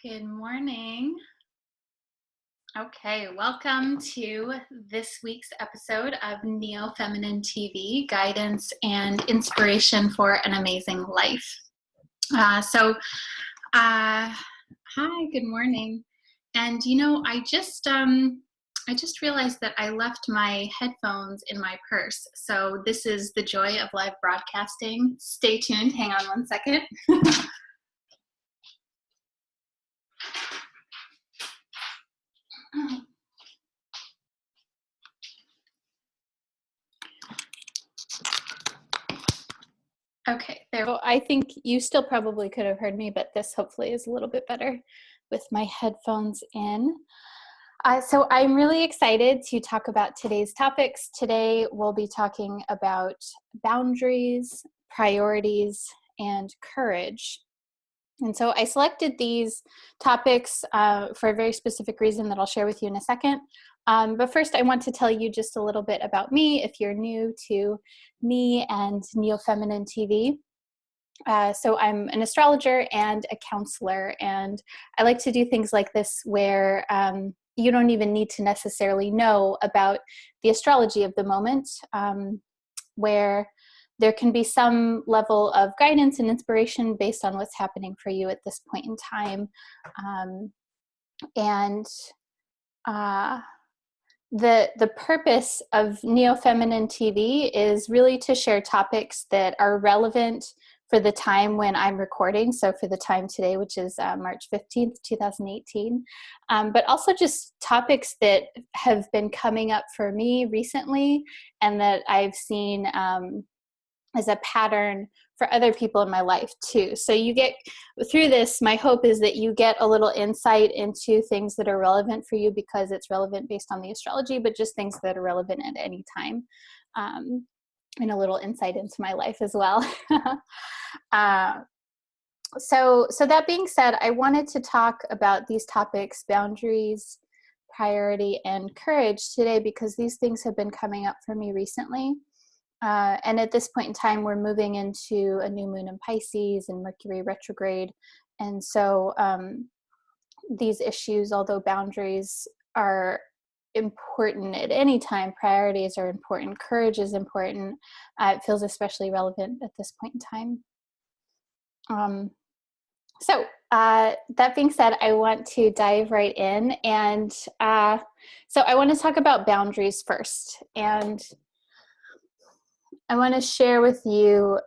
Good morning. Okay, welcome to this week's episode of Neo Feminine TV, Guidance and Inspiration for an Amazing Life. Hi, good morning. And I just realized that I left my headphones in my purse. So this is the joy of live broadcasting. Stay tuned. Hang on one second. Okay, there. Well, I think you still probably could have heard me, but this hopefully is a little bit better with my headphones in. So I'm really excited to talk about today's topics. Today we'll be talking about boundaries, priorities, and courage. And so I selected these topics for a very specific reason that I'll share with you in a second. But first, I want to tell you just a little bit about me if you're new to me and Neo Feminine TV. So I'm an astrologer and a counselor, and I like to do things like this where you don't even need to necessarily know about the astrology of the moment, where there can be some level of guidance and inspiration based on what's happening for you at this point in time. The purpose of Neo Feminine TV is really to share topics that are relevant for the time when I'm recording, so for the time today, which is March 15th, 2018, but also just topics that have been coming up for me recently and that I've seen as a pattern for other people in my life too. So you get, through this, my hope is that you get a little insight into things that are relevant for you because it's relevant based on the astrology, but just things that are relevant at any time. And a little insight into my life as well. So that being said, I wanted to talk about these topics, boundaries, priority, and courage today because these things have been coming up for me recently. And at this point in time, we're moving into a new moon in Pisces and Mercury retrograde. And so these issues, although boundaries are important at any time, priorities are important, courage is important, it feels especially relevant at this point in time. So that being said, I want to dive right in. And so I want to talk about boundaries first. And I want to share with you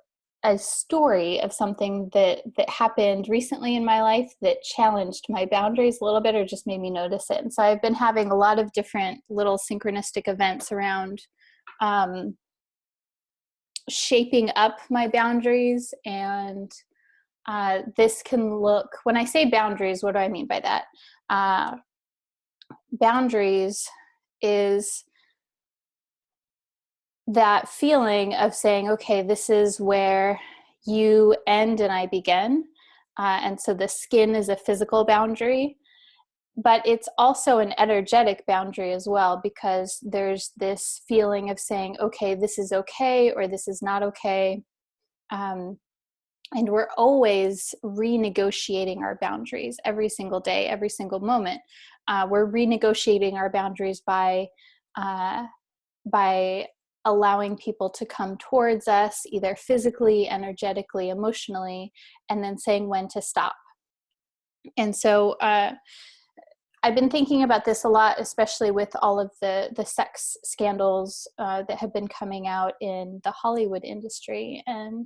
a story of something that happened recently in my life that challenged my boundaries a little bit or just made me notice it. And so I've been having a lot of different little synchronistic events around shaping up my boundaries. And this can look, when I say boundaries, what do I mean by that? Boundaries is that feeling of saying, okay, this is where you end and I begin. And so the skin is a physical boundary, but it's also an energetic boundary as well, because there's this feeling of saying, okay, this is okay, or this is not okay. And we're always renegotiating our boundaries every single day, every single moment. We're renegotiating our boundaries by allowing people to come towards us, either physically, energetically, emotionally, and then saying when to stop. And so I've been thinking about this a lot, especially with all of the sex scandals that have been coming out in the Hollywood industry, and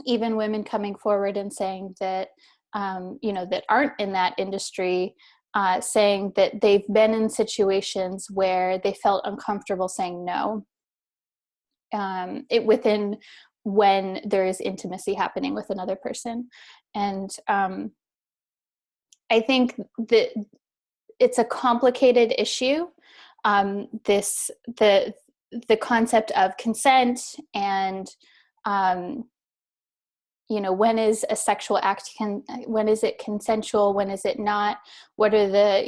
even women coming forward and saying that, that aren't in that industry, saying that they've been in situations where they felt uncomfortable saying no, within when there is intimacy happening with another person. And I think that it's a complicated issue. The concept of consent and when is a sexual act, when is it consensual, when is it not, what are the,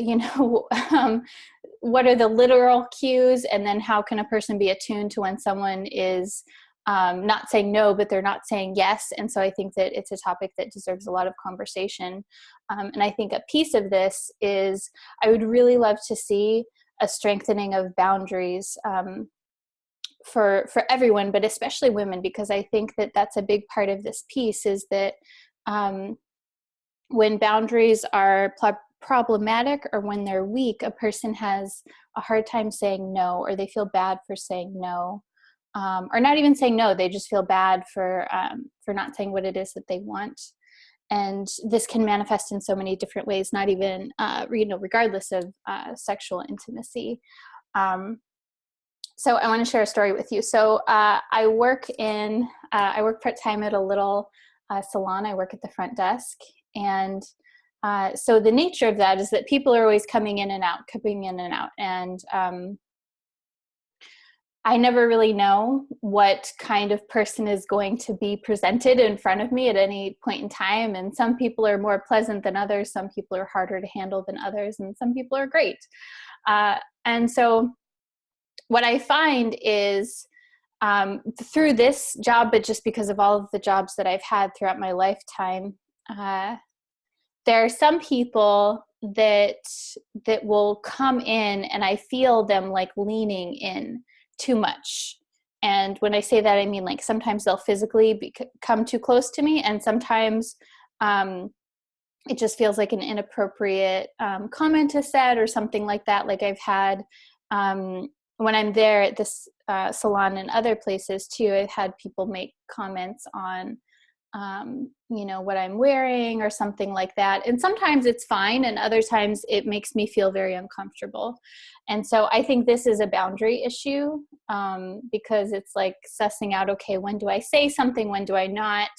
what are the literal cues, and then how can a person be attuned to when someone is not saying no, but they're not saying yes. And so I think that it's a topic that deserves a lot of conversation. And I think a piece of this is I would really love to see a strengthening of boundaries for everyone, but especially women, because I think that that's a big part of this piece is that when boundaries are problematic or when they're weak, a person has a hard time saying no, or they feel bad for saying no, or not even saying no. They just feel bad for not saying what it is that they want. And this can manifest in so many different ways, not even, regardless of sexual intimacy. So I want to share a story with you. So I work part-time at a little salon. I work at the front desk. And so the nature of that is that people are always coming in and out. And I never really know what kind of person is going to be presented in front of me at any point in time. And some people are more pleasant than others. Some people are harder to handle than others. And some people are great. And so what I find is through this job, but just because of all of the jobs that I've had throughout my lifetime, there are some people that will come in and I feel them like leaning in too much. And when I say that, I mean like sometimes they'll physically come too close to me, and sometimes it just feels like an inappropriate comment to said or something like that. Like I've had when I'm there at this salon and other places too, I've had people make comments on, what I'm wearing or something like that. And sometimes it's fine. And other times it makes me feel very uncomfortable. And so I think this is a boundary issue because it's like sussing out, okay, when do I say something? When do I not?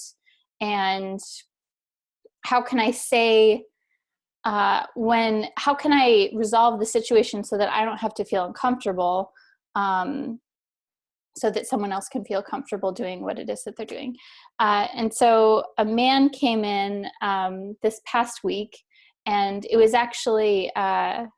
And how can I say, how can I resolve the situation so that I don't have to feel uncomfortable, so that someone else can feel comfortable doing what it is that they're doing. And so a man came in this past week, and it was actually a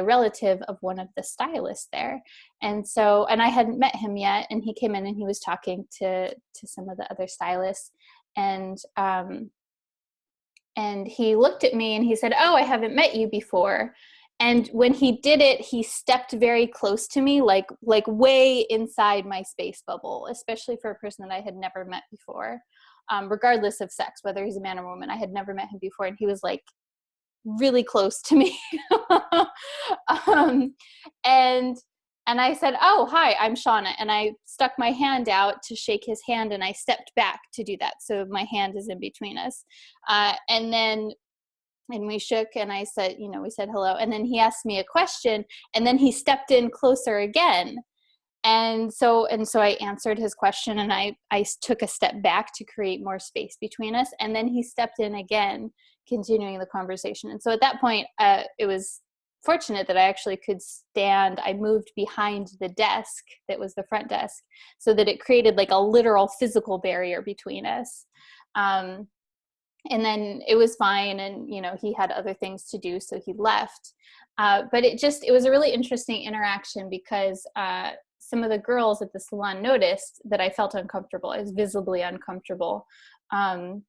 relative of one of the stylists there. And I hadn't met him yet, and he came in and he was talking to some of the other stylists, and he looked at me and he said, "Oh, I haven't met you before." And when he did it, he stepped very close to me, like way inside my space bubble, especially for a person that I had never met before, regardless of sex, whether he's a man or woman. I had never met him before, and he was like really close to me. And I said, "Oh, hi, I'm Shauna." And I stuck my hand out to shake his hand, and I stepped back to do that. So my hand is in between us. And we shook, and I said, we said hello. And then he asked me a question, and then he stepped in closer again. And so I answered his question, and I took a step back to create more space between us. And then he stepped in again, continuing the conversation. And so at that point, it was fortunate that I actually could stand. I moved behind the desk that was the front desk so that it created like a literal physical barrier between us. And then it was fine. And, he had other things to do, so he left. But it was a really interesting interaction because some of the girls at the salon noticed that I felt uncomfortable. I was visibly uncomfortable. And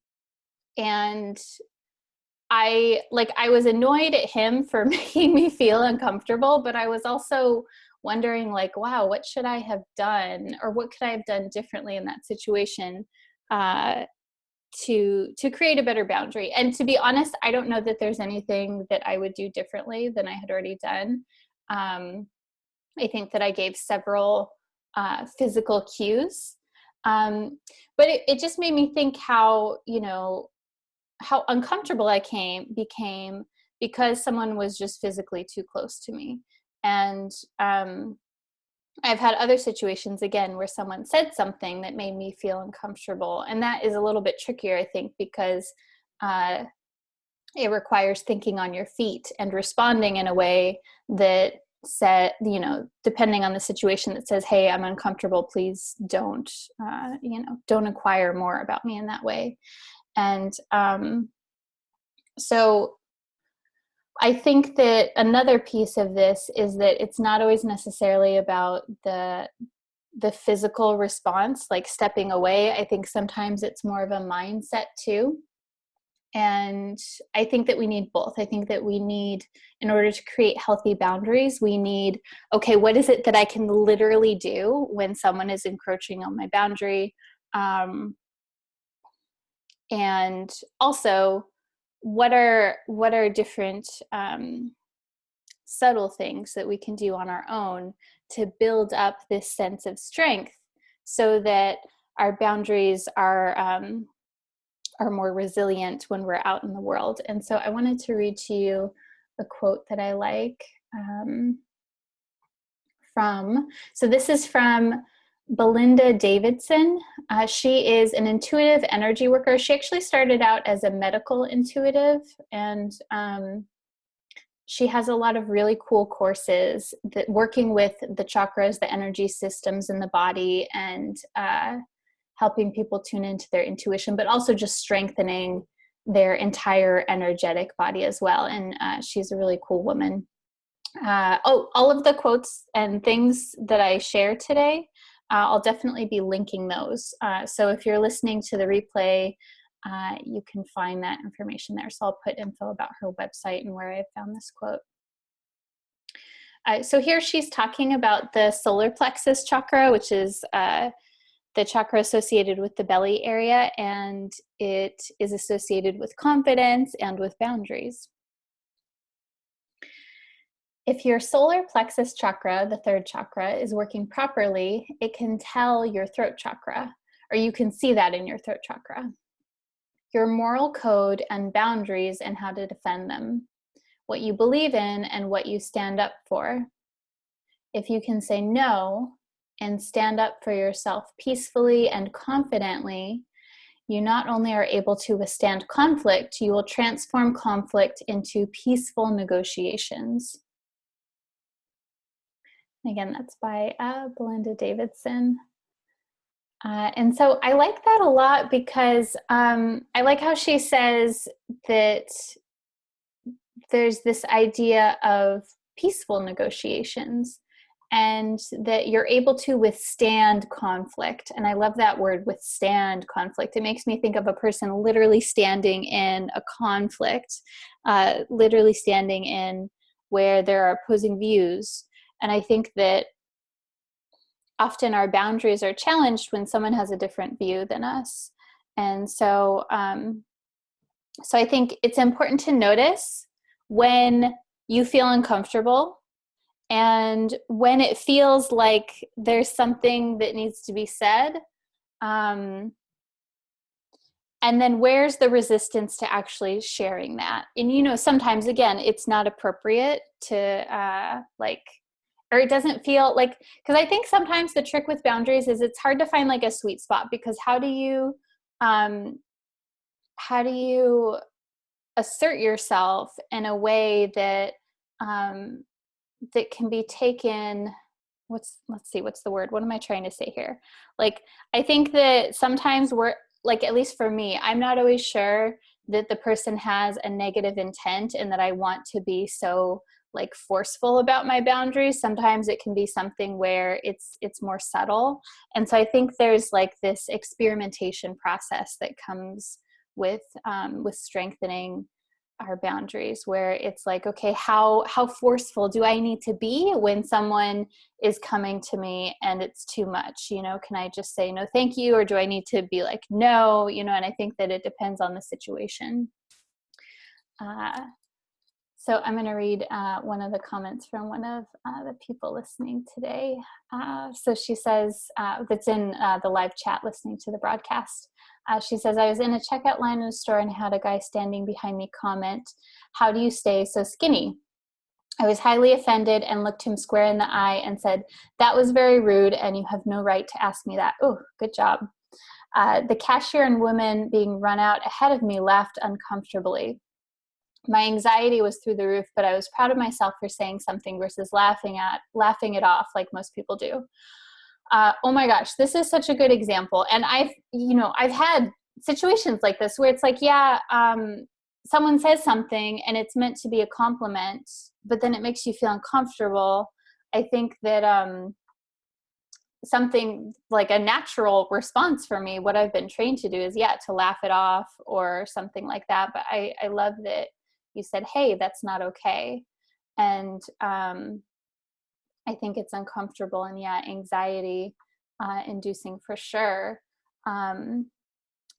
I was annoyed at him for making me feel uncomfortable, but I was also wondering like, wow, what should I have done, or what could I have done differently in that situation to create a better boundary? And to be honest, I don't know that there's anything that I would do differently than I had already done. I think that I gave several physical cues, but it just made me think how uncomfortable I became because someone was just physically too close to me. And I've had other situations, again, where someone said something that made me feel uncomfortable. And that is a little bit trickier, I think, because it requires thinking on your feet and responding in a way that said, depending on the situation, that says, "Hey, I'm uncomfortable. Please don't inquire more about me in that way." And so I think that another piece of this is that it's not always necessarily about the the physical response, like stepping away. I think sometimes it's more of a mindset too. And I think that we need both. I think that we need, in order to create healthy boundaries, we need, okay, what is it that I can literally do when someone is encroaching on my boundary? And also, what are different subtle things that we can do on our own to build up this sense of strength, so that our boundaries are more resilient when we're out in the world. And so I wanted to read to you a quote that I like so this is from Belinda Davidson. She is an intuitive energy worker. She actually started out as a medical intuitive, and she has a lot of really cool courses that working with the chakras, the energy systems in the body, and helping people tune into their intuition, but also just strengthening their entire energetic body as well. And she's a really cool woman. All of the quotes and things that I share today, I'll definitely be linking those. So if you're listening to the replay, you can find that information there. So I'll put info about her website and where I found this quote. So here she's talking about the solar plexus chakra, which is the chakra associated with the belly area, and it is associated with confidence and with boundaries. If your solar plexus chakra, the third chakra, is working properly, it can tell your throat chakra, or you can see that in your throat chakra. Your moral code and boundaries and how to defend them, what you believe in and what you stand up for. If you can say no and stand up for yourself peacefully and confidently, you not only are able to withstand conflict, you will transform conflict into peaceful negotiations. Again, that's by Belinda Davidson. And so I like that a lot because I like how she says that there's this idea of peaceful negotiations and that you're able to withstand conflict. And I love that word, withstand conflict. It makes me think of a person literally standing in a conflict, literally standing in where there are opposing views. And I think that often our boundaries are challenged when someone has a different view than us. And so, so I think it's important to notice when you feel uncomfortable and when it feels like there's something that needs to be said. And then where's the resistance to actually sharing that? And, you know, sometimes, again, it's not appropriate to or it doesn't feel like, because I think sometimes the trick with boundaries is it's hard to find like a sweet spot, because how do you assert yourself in a way that that can be taken, what's the word? What am I trying to say here? Like, I think that sometimes we're like, at least for me, I'm not always sure that the person has a negative intent and that I want to be so like forceful about my boundaries. Sometimes it can be something where it's more subtle. And so I think there's like this experimentation process that comes with strengthening our boundaries, where it's like, okay, how forceful do I need to be when someone is coming to me and it's too much? You know, can I just say no thank you, or do I need to be like no? You know, and I think that it depends on the situation. So I'm going to read one of the comments from one of the people listening today. So she says, that's in the live chat listening to the broadcast. She says, I was in a checkout line in a store and had a guy standing behind me comment, "How do you stay so skinny?" I was highly offended and looked him square in the eye and said, "That was very rude and you have no right to ask me that." Oh, good job. The cashier and woman being run out ahead of me laughed uncomfortably. My anxiety was through the roof, but I was proud of myself for saying something versus laughing it off like most people do. Oh my gosh, this is such a good example. And I've had situations like this where it's like, someone says something and it's meant to be a compliment, but then it makes you feel uncomfortable. I think that something like a natural response for me. What I've been trained to do is, to laugh it off or something like that. But I love that you said, hey, that's not okay. And I think it's uncomfortable and anxiety inducing for sure. And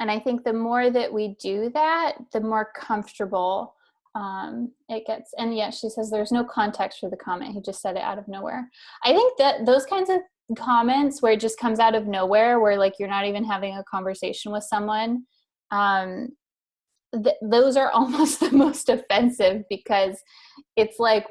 I think the more that we do that, the more comfortable it gets. And she says there's no context for the comment. He just said it out of nowhere. I think that those kinds of comments where it just comes out of nowhere, where like you're not even having a conversation with someone, those are almost the most offensive, because it's like,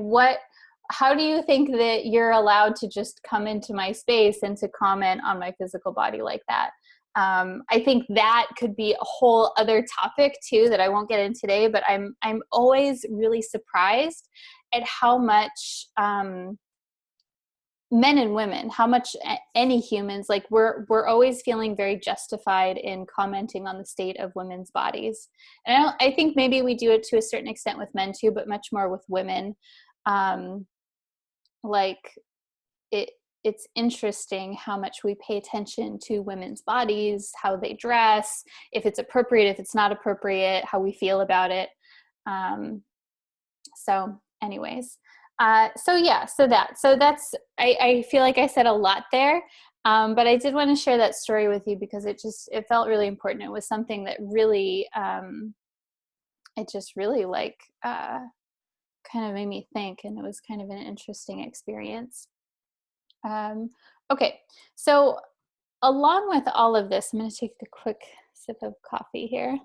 how do you think that you're allowed to just come into my space and to comment on my physical body like that? I think that could be a whole other topic too that I won't get into today, but I'm always really surprised at how much men and women, how much any humans, like we're always feeling very justified in commenting on the state of women's bodies. And I think maybe we do it to a certain extent with men too, but much more with women. Like it's interesting how much we pay attention to women's bodies, how they dress, if it's appropriate, if it's not appropriate, how we feel about it. So anyways, so that's, I feel like I said a lot there, but I did want to share that story with you because it felt really important. It was something that really, it just really kind of made me think, and it was kind of an interesting experience. Okay, so along with all of this, I'm going to take a quick sip of coffee here.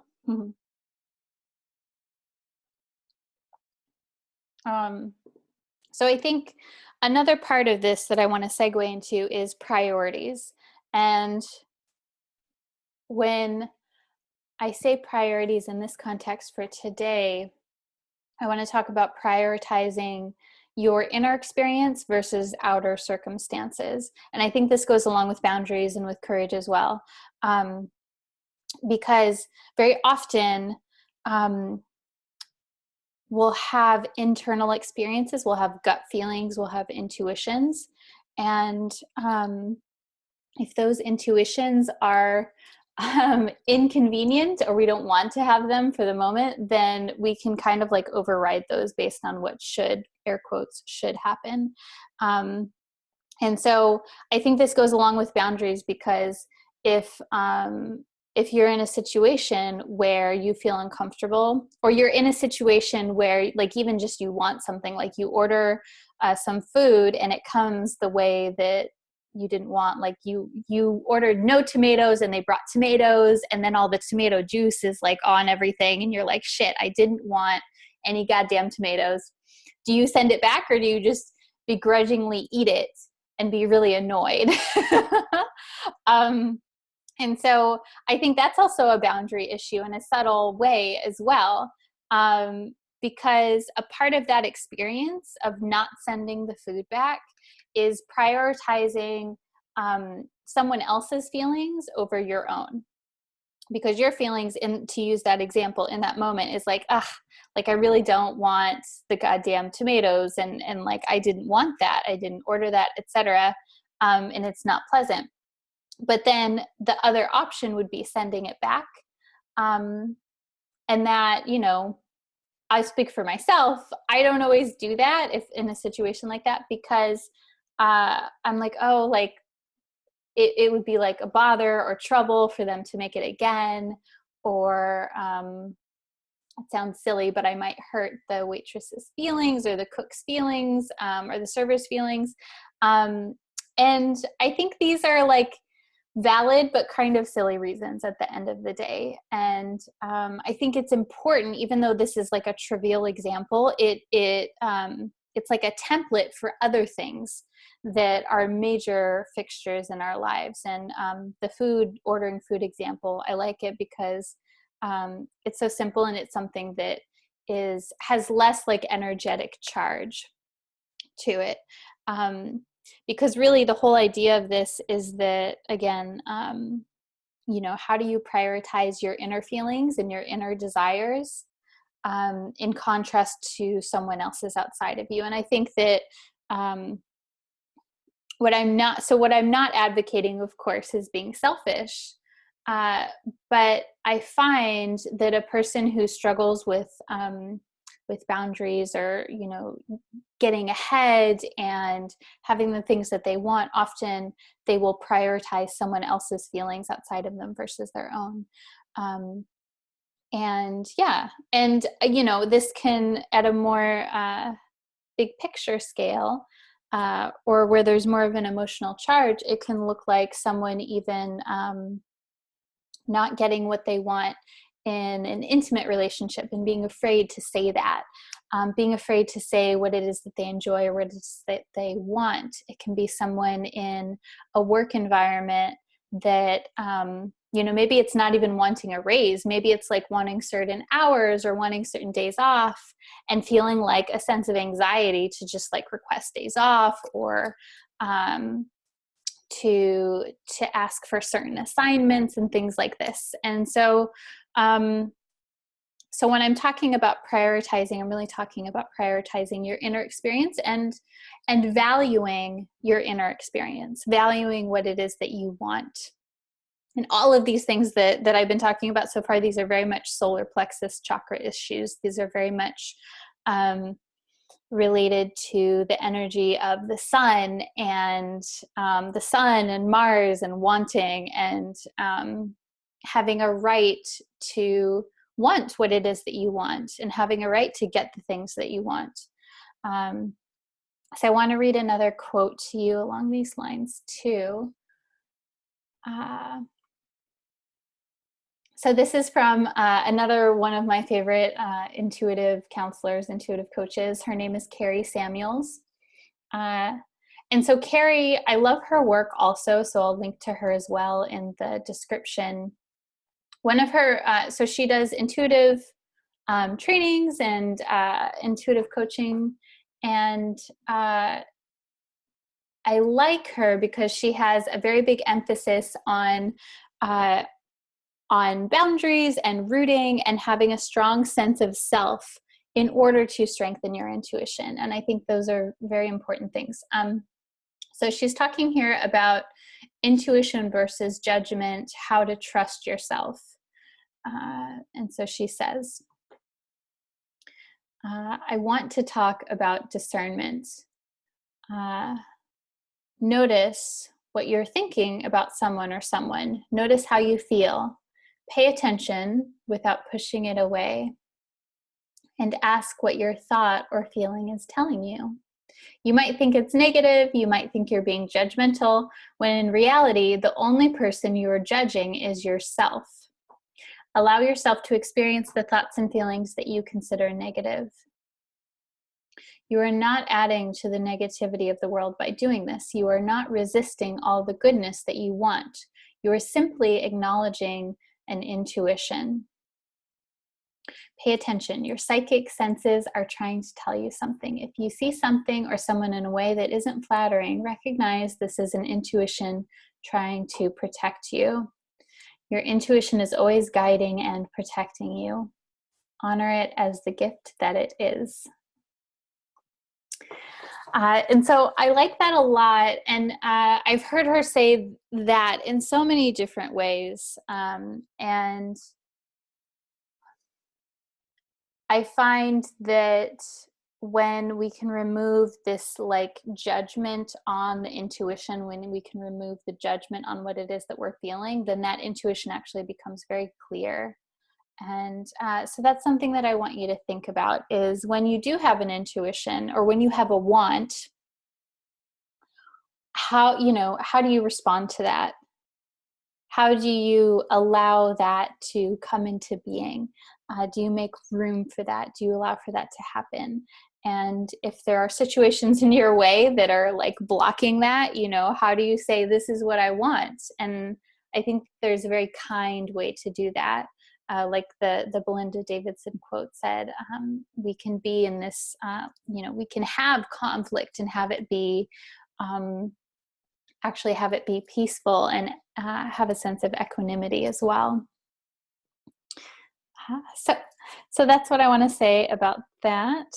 So I think another part of this that I want to segue into is priorities. And when I say priorities in this context for today, I want to talk about prioritizing your inner experience versus outer circumstances. And I think this goes along with boundaries and with courage as well. Because very often we'll have internal experiences, we'll have gut feelings, we'll have intuitions. And if those intuitions are inconvenient, or we don't want to have them for the moment, then we can kind of like override those based on what should, air quotes, should happen. And so I think this goes along with boundaries, because if you're in a situation where you feel uncomfortable, or you're in a situation where like even just you want something, like you order some food and it comes the way that you didn't want, like you ordered no tomatoes and they brought tomatoes, and then all the tomato juice is like on everything, and you're like, shit, I didn't want any goddamn tomatoes. Do you send it back, or do you just begrudgingly eat it and be really annoyed? And so I think that's also a boundary issue in a subtle way as well, because a part of that experience of not sending the food back is prioritizing someone else's feelings over your own. Because your feelings, to use that example in that moment, is like, like I really don't want the goddamn tomatoes, and like I didn't want that, I didn't order that, etc. And it's not pleasant. But then the other option would be sending it back. And that, I speak for myself, I don't always do that if in a situation like that, because I'm like, oh, like it would be like a bother or trouble for them to make it again, or it sounds silly, but I might hurt the waitress's feelings, or the cook's feelings, or the server's feelings. And I think these are like valid but kind of silly reasons at the end of the day. And I think it's important, even though this is like a trivial example, it's like a template for other things that are major fixtures in our lives. And the ordering food example, I like it because it's so simple, and it's something that has less like energetic charge to it. Because really the whole idea of this is that, again, how do you prioritize your inner feelings and your inner desires in contrast to someone else's outside of you? And I think that what I'm not advocating, of course, is being selfish. But I find that a person who struggles with boundaries, or, you know, getting ahead and having the things that they want, often they will prioritize someone else's feelings outside of them versus their own. And yeah, and you know, this can, at a more big picture scale, or where there's more of an emotional charge, it can look like someone even not getting what they want in an intimate relationship and being afraid to say that, being afraid to say what it is that they enjoy or what it is that they want. It can be someone in a work environment that, you know, maybe it's not even wanting a raise. Maybe it's like wanting certain hours or wanting certain days off and feeling like a sense of anxiety to just like request days off, or to ask for certain assignments and things like this. And so so when I'm talking about prioritizing, I'm really talking about prioritizing your inner experience and valuing your inner experience, valuing what it is that you want. And all of these things that I've been talking about so far, these are very much solar plexus chakra issues. These are very much related to the energy of the sun, and Mars, and wanting, and having a right to want what it is that you want, and having a right to get the things that you want. So I want to read another quote to you along these lines too. So this is from another one of my favorite intuitive counselors, intuitive coaches. Her name is Carrie Samuels. And so Carrie, I love her work also, so I'll link to her as well in the description. One of her, so she does intuitive trainings and intuitive coaching. And I like her because she has a very big emphasis on boundaries and rooting and having a strong sense of self in order to strengthen your intuition. And I think those are very important things. So she's talking here about intuition versus judgment, how to trust yourself. And so she says, I want to talk about discernment. Notice what you're thinking about someone or someone. Notice how you feel. Pay attention without pushing it away. And ask what your thought or feeling is telling you. You might think it's negative, you might think you're being judgmental, when in reality, the only person you are judging is yourself. Allow yourself to experience the thoughts and feelings that you consider negative. You are not adding to the negativity of the world by doing this. You are not resisting all the goodness that you want. You are simply acknowledging an intuition. Pay attention. Your psychic senses are trying to tell you something. If you see something or someone in a way that isn't flattering, recognize this is an intuition trying to protect you. Your intuition is always guiding and protecting you. Honor it as the gift that it is. And so I like that a lot. And I've heard her say that in so many different ways. And I find that when we can remove this like judgment on the intuition, when we can remove the judgment on what it is that we're feeling, then that intuition actually becomes very clear. And so that's something that I want you to think about, is when you do have an intuition or when you have a want, how do you respond to that? How do you allow that to come into being? Do you make room for that? Do you allow for that to happen? And if there are situations in your way that are like blocking that, how do you say, this is what I want? And I think there's a very kind way to do that. Like the Belinda Davidson quote said, we can be in this, we can have conflict and have it be, actually have it be peaceful and have a sense of equanimity as well. So that's what I want to say about that.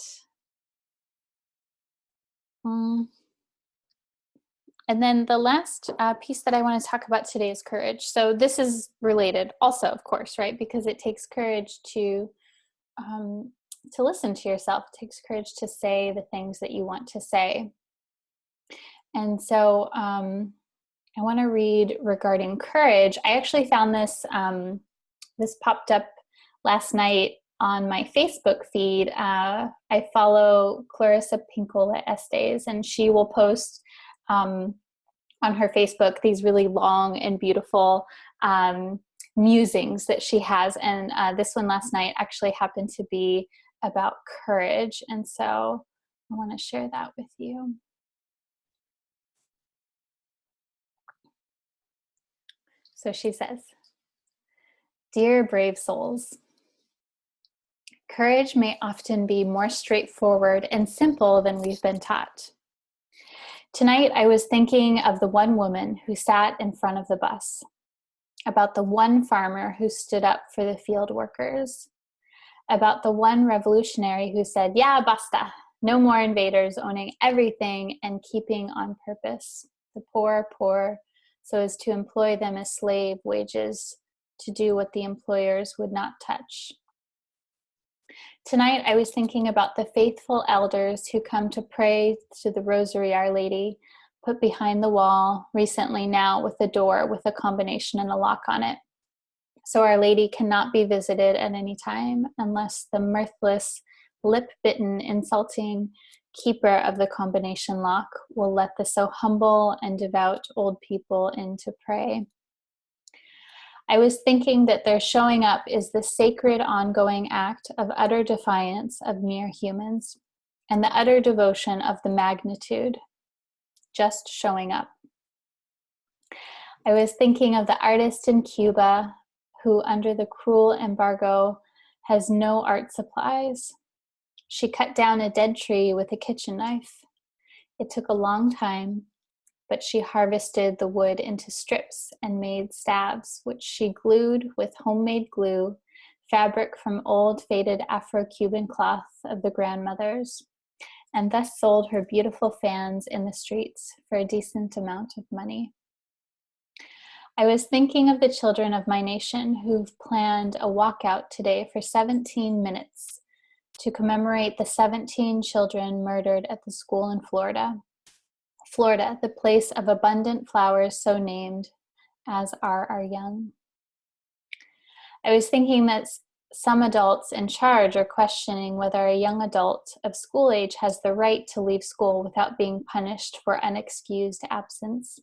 And then the last piece that I want to talk about today is courage. So this is related also, of course, right? Because it takes courage to listen to yourself. It takes courage to say the things that you want to say. And so I want to read regarding courage. I actually found this, this popped up last night on my Facebook feed. I follow Clarissa Pinkola Estes, and she will post on her Facebook these really long and beautiful musings that she has. And this one last night actually happened to be about courage. And so I want to share that with you. So she says, "Dear brave souls, courage may often be more straightforward and simple than we've been taught. Tonight, I was thinking of the one woman who sat in front of the bus, about the one farmer who stood up for the field workers, about the one revolutionary who said, 'Yeah, basta, no more invaders owning everything and keeping on purpose the poor poor so as to employ them as slave wages to do what the employers would not touch.' Tonight, I was thinking about the faithful elders who come to pray to the Rosary Our Lady, put behind the wall recently now with a door with a combination and a lock on it. So Our Lady cannot be visited at any time unless the mirthless, lip-bitten, insulting keeper of the combination lock will let the so humble and devout old people in to pray. I was thinking that their showing up is the sacred ongoing act of utter defiance of mere humans and the utter devotion of the magnitude, just showing up. I was thinking of the artist in Cuba who, under the cruel embargo, has no art supplies. She cut down a dead tree with a kitchen knife. It took a long time, but she harvested the wood into strips and made stabs, which she glued with homemade glue, fabric from old faded Afro-Cuban cloth of the grandmothers, and thus sold her beautiful fans in the streets for a decent amount of money. I was thinking of the children of my nation who've planned a walkout today for 17 minutes to commemorate the 17 children murdered at the school in Florida. Florida, the place of abundant flowers so named, as are our young. I was thinking that some adults in charge are questioning whether a young adult of school age has the right to leave school without being punished for unexcused absence.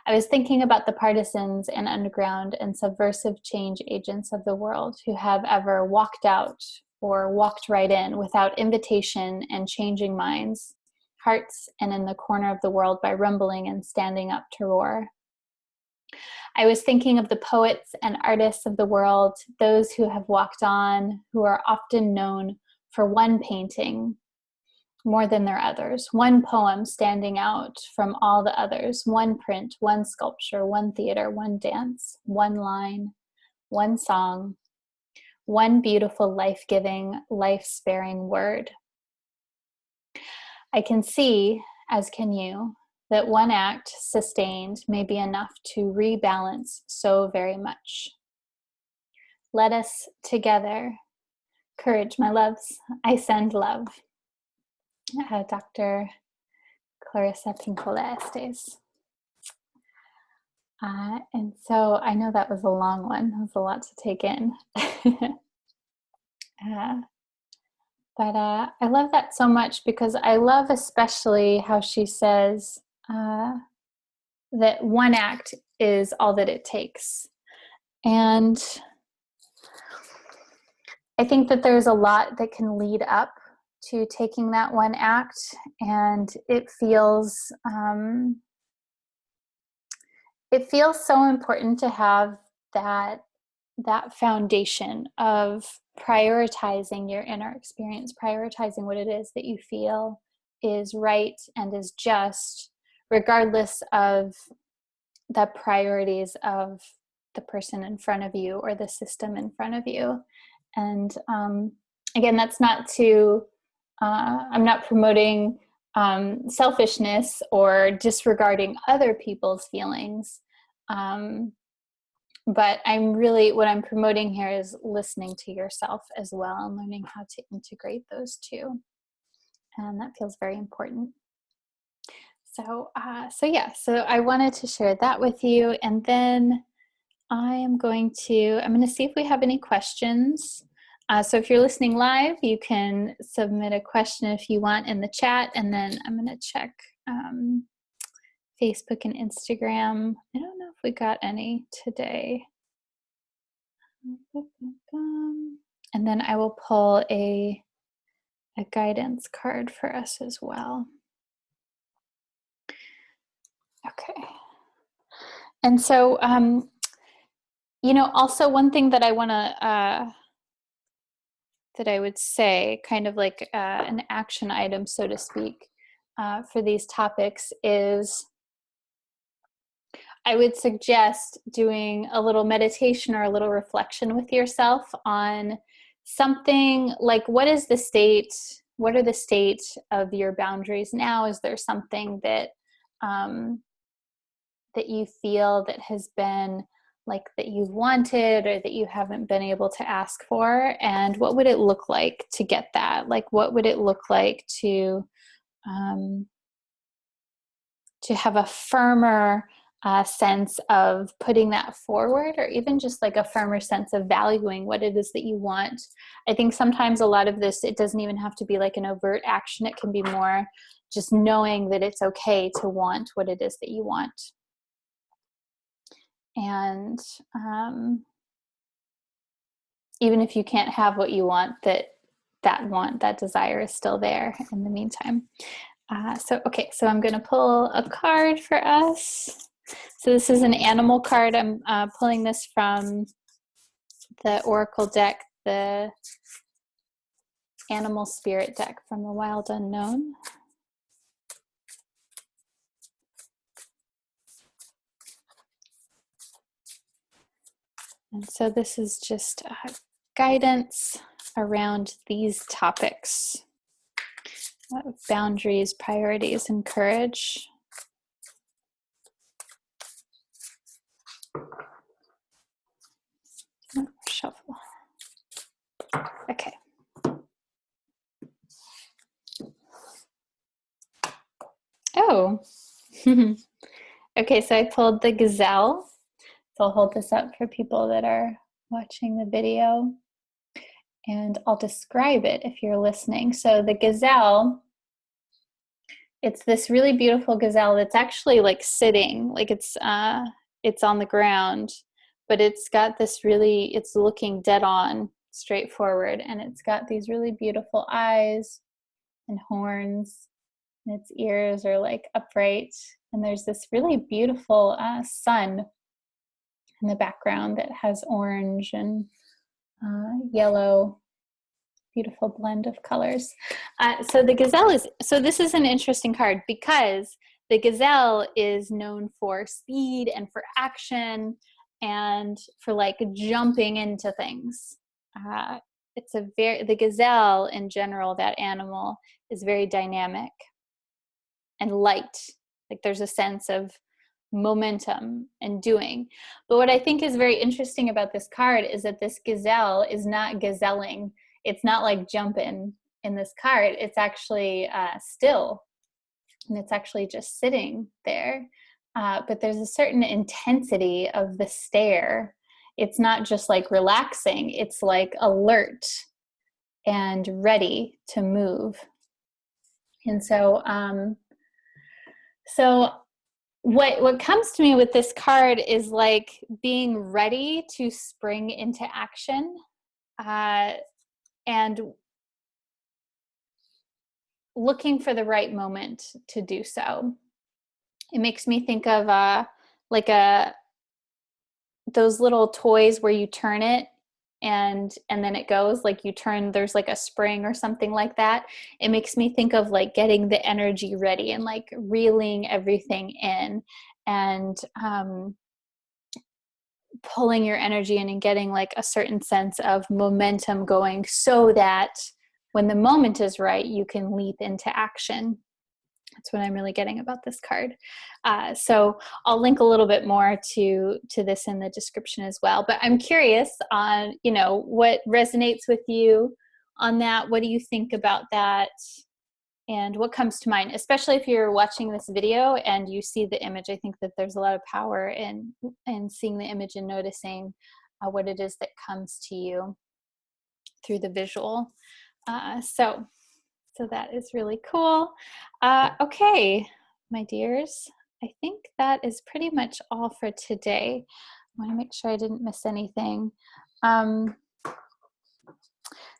I was thinking about the partisans and underground and subversive change agents of the world who have ever walked out or walked right in without invitation and changing minds, hearts, and in the corner of the world by rumbling and standing up to roar. I was thinking of the poets and artists of the world, those who have walked on, who are often known for one painting more than their others, one poem standing out from all the others, one print, one sculpture, one theater, one dance, one line, one song, one beautiful life-giving, life-sparing word. I can see, as can you, that one act sustained may be enough to rebalance so very much. Let us together, courage, my loves, I send love. Dr. Clarissa Pinkola Estes. And so I know that was a long one. It was a lot to take in. But I love that so much because I love especially how she says that one act is all that it takes. And I think that there's a lot that can lead up to taking that one act, and it feels so important to have that foundation of prioritizing your inner experience, prioritizing what it is that you feel is right and is just, regardless of the priorities of the person in front of you or the system in front of you. And again, that's not to, I'm not promoting selfishness or disregarding other people's feelings. But what I'm promoting here is listening to yourself as well and learning how to integrate those two. And that feels very important. So I wanted to share that with you. And then I'm going to see if we have any questions. So if you're listening live, you can submit a question if you want in the chat. And then I'm going to check Facebook and Instagram. I don't know if we got any today. And then I will pull a guidance card for us as well. Okay. And so, also one thing that I want to, that I would say, kind of like an action item, so to speak, for these topics is I would suggest doing a little meditation or a little reflection with yourself on something like what are the state of your boundaries now? Is there something that that you feel that has been like that you've wanted or that you haven't been able to ask for? And what would it look like to get that? Like, what would it look like to have a firmer sense of putting that forward, or even just like a firmer sense of valuing what it is that you want? I think sometimes a lot of this, it doesn't even have to be like an overt action. It can be more just knowing that it's okay to want what it is that you want. And even if you can't have what you want, that desire is still there in the meantime. So I'm going to pull a card for us. So this is an animal card. I'm pulling this from the Oracle deck, the Animal Spirit deck from the Wild Unknown. And so this is just guidance around these topics: boundaries, priorities, and courage. Shuffle. Okay. Oh. Okay, so I pulled the Gazelle. So I'll hold this up for people that are watching the video, and I'll describe it if you're listening. So the Gazelle, it's this really beautiful gazelle that's actually like sitting, like it's on the ground, but it's got this it's looking dead on, straight forward, and it's got these really beautiful eyes and horns, and its ears are like upright, and there's this really beautiful sun in the background that has orange and yellow, beautiful blend of colors. So the gazelle this is an interesting card because the gazelle is known for speed and for action and for like jumping into things. The gazelle in general, that animal, is very dynamic and light. Like there's a sense of momentum and doing. But what I think is very interesting about this card is that this gazelle is not gazelling. It's not like jumping in this card. It's actually still, and it's actually just sitting there. But there's a certain intensity of the stare. It's not just like relaxing. It's like alert and ready to move. And so, what comes to me with this card is like being ready to spring into action, and looking for the right moment to do so. It makes me think of those little toys where you turn it and then it goes, like you turn, there's like a spring or something like that. It makes me think of like getting the energy ready and like reeling everything in and pulling your energy in and getting like a certain sense of momentum going so that when the moment is right, you can leap into action. That's what I'm really getting about this card. So I'll link a little bit more to this in the description as well. But I'm curious on, what resonates with you on that. What do you think about that? And what comes to mind, especially if you're watching this video and you see the image. I think that there's a lot of power in seeing the image and noticing what it is that comes to you through the visual. So that is really cool. Okay, my dears, I think that is pretty much all for today. I want to make sure I didn't miss anything.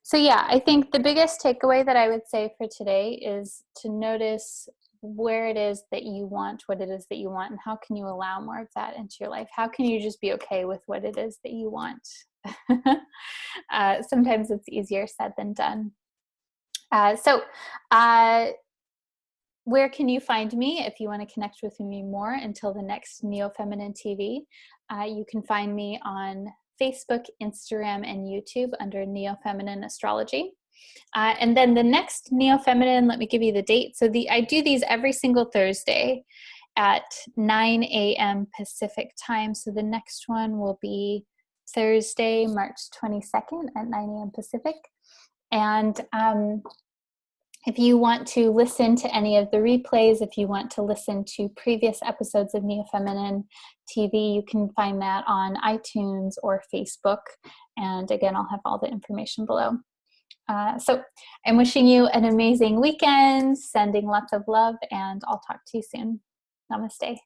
So yeah, I think the biggest takeaway that I would say for today is to notice where it is that you want, what it is that you want, and how can you allow more of that into your life? How can you just be okay with what it is that you want? Sometimes it's easier said than done. So where can you find me if you want to connect with me more until the next Neo Feminine TV? You can find me on Facebook, Instagram, and YouTube under Neo Feminine Astrology. And then the next Neo Feminine, let me give you the date. So I do these every single Thursday at 9 a.m. Pacific time. So the next one will be Thursday, March 22nd at 9 a.m. Pacific. And if you want to listen to any of the replays, if you want to listen to previous episodes of Neo Feminine TV, you can find that on iTunes or Facebook. And again, I'll have all the information below. So I'm wishing you an amazing weekend, sending lots of love, and I'll talk to you soon. Namaste.